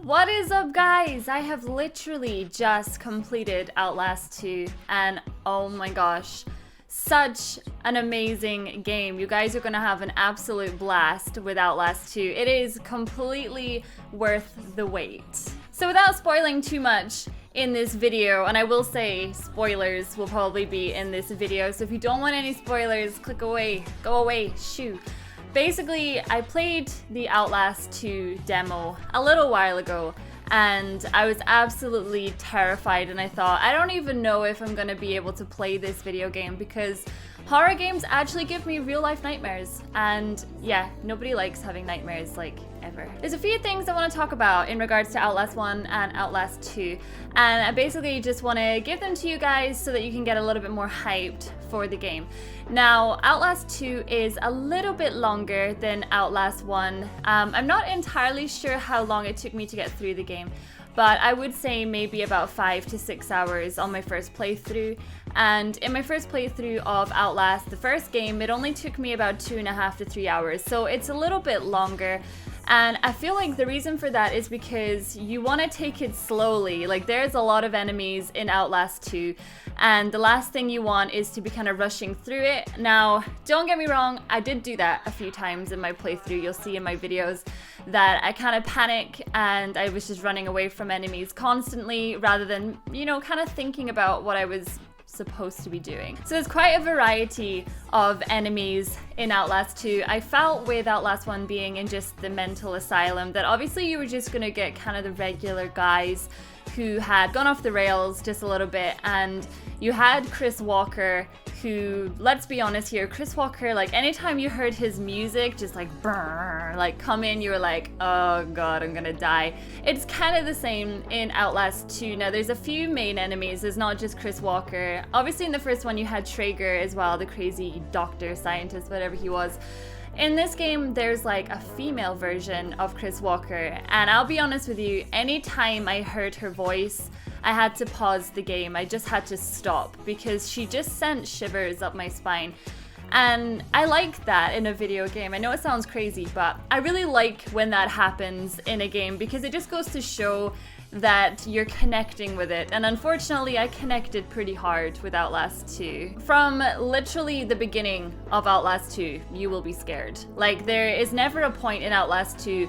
What is up, guys? I have literally just completed Outlast 2 and oh my gosh, such an amazing game. You guys are gonna have an absolute blast with Outlast 2. It is completely worth the wait. So without spoiling too much in this video, and I will say spoilers will probably be in this video, so if you don't want any spoilers, click away, go away, shoo. Basically, I played the Outlast 2 demo a little while ago and I was absolutely terrified, and I thought, I don't even know if I'm gonna be able to play this video game because horror games actually give me real life nightmares, and yeah, nobody likes having nightmares like ever. There's a few things I want to talk about in regards to Outlast 1 and Outlast 2, and I basically just want to give them to you guys so that you can get a little bit more hyped for the game. Now, Outlast 2 is a little bit longer than Outlast 1. I'm not entirely sure how long it took me to get through the game, but I would say maybe about 5 to 6 hours on my first playthrough. And in my first playthrough of Outlast, the first game, it only took me about 2.5 to 3 hours, so it's a little bit longer. And I feel like the reason for that is because you want to take it slowly. Like, there's a lot of enemies in Outlast 2, and the last thing you want is to be kind of rushing through it. Now, don't get me wrong, I did do that a few times in my playthrough. You'll see in my videos that I kind of panic and I was just running away from enemies constantly rather than, you know, kind of thinking about what I was supposed to be doing. So there's quite a variety of enemies in Outlast 2. I felt with Outlast 1 being in just the mental asylum that obviously you were just gonna get kind of the regular guys who had gone off the rails just a little bit, and you had Chris Walker, who, let's be honest here, Chris Walker, like anytime you heard his music just like brrr, like come in, you were like, oh god, I'm gonna die. It's kind of the same in Outlast 2. Now there's a few main enemies, there's not just Chris Walker. Obviously in the first one you had Traeger as well, the crazy doctor, scientist, whatever he was. In this game, there's like a female version of Chris Walker, and I'll be honest with you, anytime I heard her voice, I had to pause the game. I just had to stop because she just sent shivers up my spine. And I like that in a video game. I know it sounds crazy, but I really like when that happens in a game because it just goes to show that you're connecting with it. And unfortunately, I connected pretty hard with Outlast 2. From literally the beginning of Outlast 2, you will be scared. Like, there is never a point in Outlast 2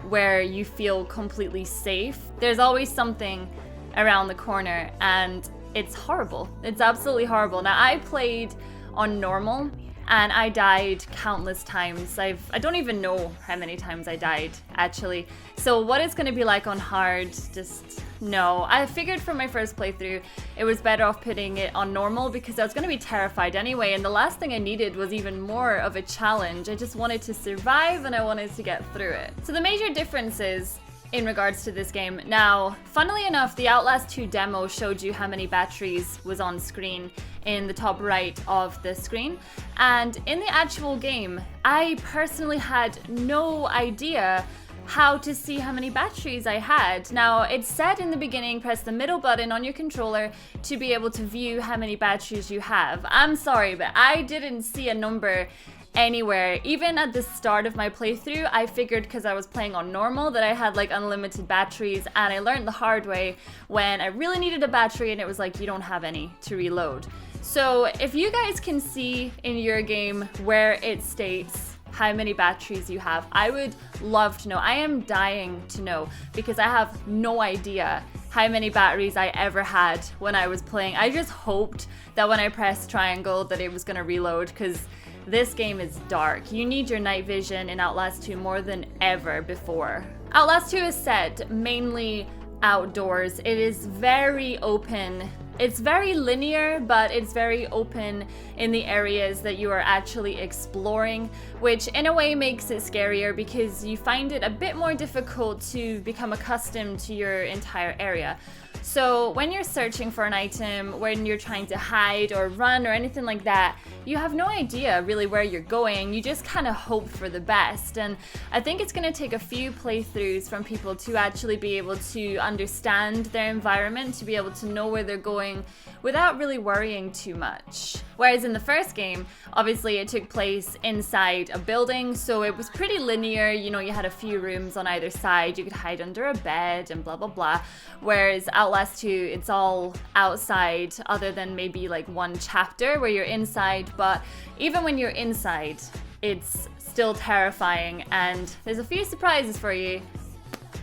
where you feel completely safe. There's always something around the corner, and it's horrible. It's absolutely horrible. Now, I played on normal, and I died countless times. I don't even know how many times I died, actually. So what it's gonna be like on hard, just no. I figured from my first playthrough, it was better off putting it on normal because I was gonna be terrified anyway, and the last thing I needed was even more of a challenge. I just wanted to survive and I wanted to get through it. So the major differences in regards to this game. Now, funnily enough, the Outlast 2 demo showed you how many batteries was on screen in the top right of the screen. And in the actual game, I personally had no idea how to see how many batteries I had. Now, it said in the beginning, press the middle button on your controller to be able to view how many batteries you have. I'm sorry, but I didn't see a number anywhere. Even at the start of my playthrough, I figured because I was playing on normal that I had like unlimited batteries, and I learned the hard way when I really needed a battery and it was like, you don't have any to reload. So if you guys can see in your game where it states how many batteries you have, I would love to know. I am dying to know because I have no idea how many batteries I ever had when I was playing. I just hoped that when I pressed triangle that it was gonna reload, because this game is dark. You need your night vision in Outlast 2 more than ever before. Outlast 2 is set mainly outdoors. It is very open. It's very linear, but it's very open in the areas that you are actually exploring, which in a way makes it scarier because you find it a bit more difficult to become accustomed to your entire area. So when you're searching for an item, when you're trying to hide or run or anything like that, you have no idea really where you're going. You just kind of hope for the best. And I think it's going to take a few playthroughs from people to actually be able to understand their environment, to be able to know where they're going without really worrying too much. Whereas in the first game, obviously it took place inside a building, so it was pretty linear. You know, you had a few rooms on either side, you could hide under a bed and blah blah blah. Whereas Outlast 2, it's all outside, other than maybe like one chapter where you're inside. But even when you're inside, it's still terrifying, and there's a few surprises for you.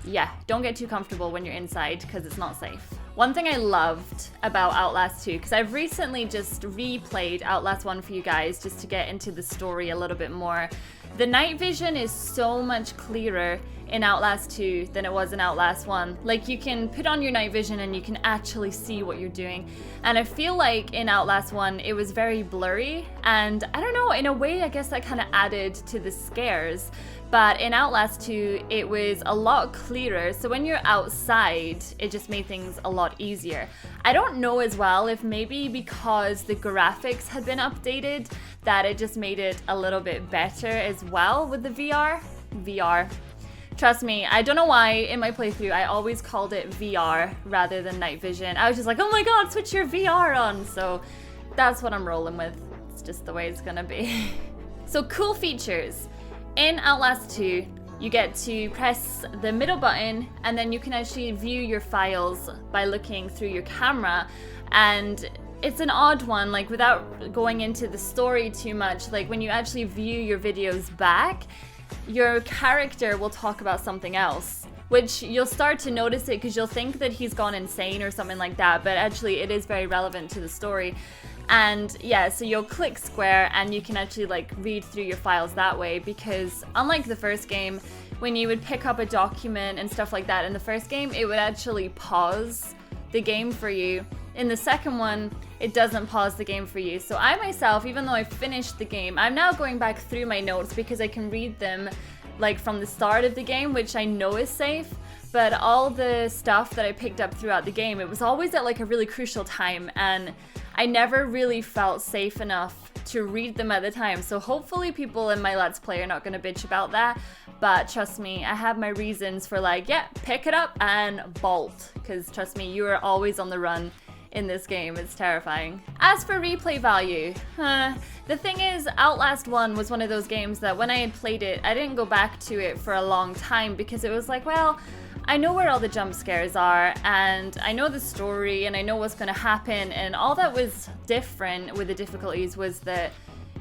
Yeah, don't get too comfortable when you're inside because it's not safe. One thing I loved about Outlast 2, because I've recently just replayed Outlast 1 for you guys just to get into the story a little bit more. The night vision is so much clearer in Outlast 2 than it was in Outlast 1. Like, you can put on your night vision and you can actually see what you're doing. And I feel like in Outlast 1 it was very blurry, and I don't know, in a way I guess that kind of added to the scares. But in Outlast 2, it was a lot clearer, so when you're outside, it just made things a lot easier. I don't know as well if maybe because the graphics had been updated, that it just made it a little bit better as well with the VR. Trust me, I don't know why in my playthrough I always called it VR rather than night vision. I was just like, oh my god, switch your VR on! So that's what I'm rolling with. It's just the way it's gonna be. So cool features. In Outlast 2, you get to press the middle button and then you can actually view your files by looking through your camera. And it's an odd one, like without going into the story too much, like when you actually view your videos back, your character will talk about something else, which you'll start to notice it because you'll think that he's gone insane or something like that, but actually it is very relevant to the story. And yeah, so you'll click square and you can actually like read through your files that way, because unlike the first game, when you would pick up a document and stuff like that in the first game, it would actually pause the game for you. In the second one, it doesn't pause the game for you. So I myself, even though I finished the game, I'm now going back through my notes because I can read them like from the start of the game, which I know is safe. But all the stuff that I picked up throughout the game, it was always at like a really crucial time, and I never really felt safe enough to read them at the time. So hopefully people in my Let's Play are not going to bitch about that. But trust me, I have my reasons for like, yeah, pick it up and bolt. Because trust me, you are always on the run in this game. It's terrifying. As for replay value, the thing is, Outlast 1 was one of those games that when I had played it, I didn't go back to it for a long time because it was like, well, I know where all the jump scares are, and I know the story, and I know what's going to happen, and all that was different with the difficulties was that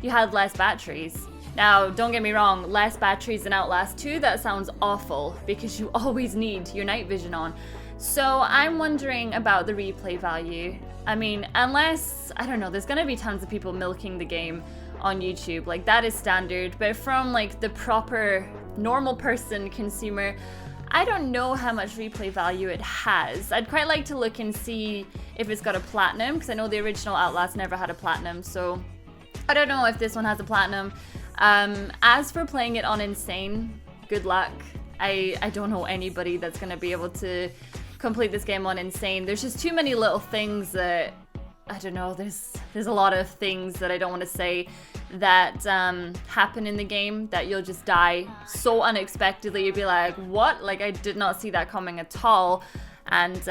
you had less batteries. Now, don't get me wrong, less batteries in Outlast 2, that sounds awful, because you always need your night vision on. So I'm wondering about the replay value. I mean, unless, I don't know, there's going to be tons of people milking the game on YouTube, like that is standard, but from like the proper normal person consumer, I don't know how much replay value it has. I'd quite like to look and see if it's got a platinum, because I know the original Outlast never had a platinum, so I don't know if this one has a platinum. As for playing it on Insane, good luck. I don't know anybody that's going to be able to complete this game on Insane. There's just too many little things that, I don't know, there's a lot of things that I don't want to say that happen in the game that you'll just die so unexpectedly. You'd be like, what? Like, I did not see that coming at all. And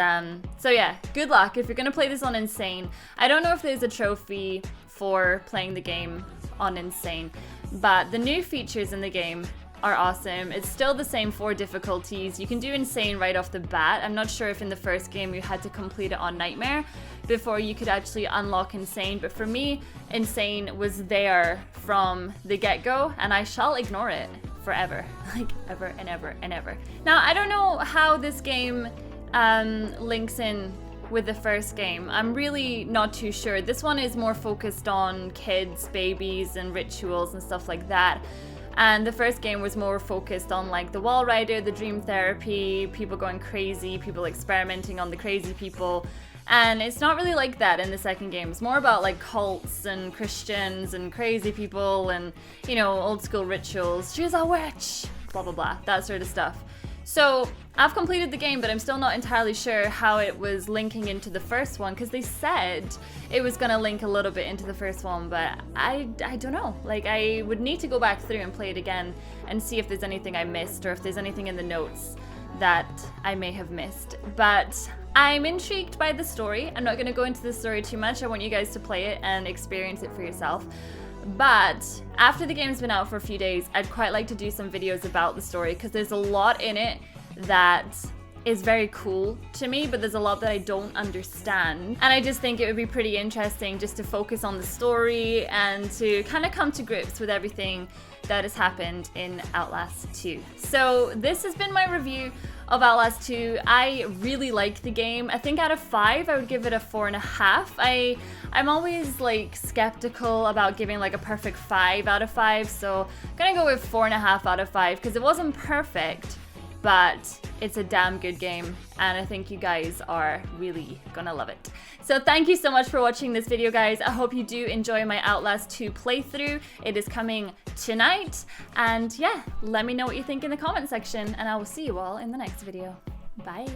so yeah, good luck if you're gonna play this on Insane. I don't know if there's a trophy for playing the game on Insane, but the new features in the game are awesome. It's still the same 4 difficulties. You can do Insane right off the bat. I'm not sure if in the first game you had to complete it on Nightmare before you could actually unlock Insane, but for me, Insane was there from the get-go, and I shall ignore it forever. Like, ever and ever and ever. Now, I don't know how this game links in with the first game. I'm really not too sure. This one is more focused on kids, babies, and rituals and stuff like that. And the first game was more focused on like the wall rider, the dream therapy, people going crazy, people experimenting on the crazy people. And it's not really like that in the second game. It's more about like cults and Christians and crazy people and, you know, old school rituals. She's a witch, blah, blah, blah, that sort of stuff. So I've completed the game, but I'm still not entirely sure how it was linking into the first one, because they said it was going to link a little bit into the first one, but I don't know. Like, I would need to go back through and play it again and see if there's anything I missed or if there's anything in the notes that I may have missed. But I'm intrigued by the story. I'm not going to go into the story too much. I want you guys to play it and experience it for yourself. But after the game's been out for a few days, I'd quite like to do some videos about the story because there's a lot in it that is very cool to me, but there's a lot that I don't understand. And I just think it would be pretty interesting just to focus on the story and to kind of come to grips with everything that has happened in Outlast 2. So this has been my review of Outlast 2. I really like the game. I think out of 5, I would give it a 4.5. I'm always like skeptical about giving like a perfect 5 out of 5, so I'm gonna go with 4.5 out of 5 because it wasn't perfect, but it's a damn good game, and I think you guys are really gonna love it. So thank you so much for watching this video, guys. I hope you do enjoy my Outlast 2 playthrough. It is coming tonight, and yeah, let me know what you think in the comment section, and I will see you all in the next video. Bye.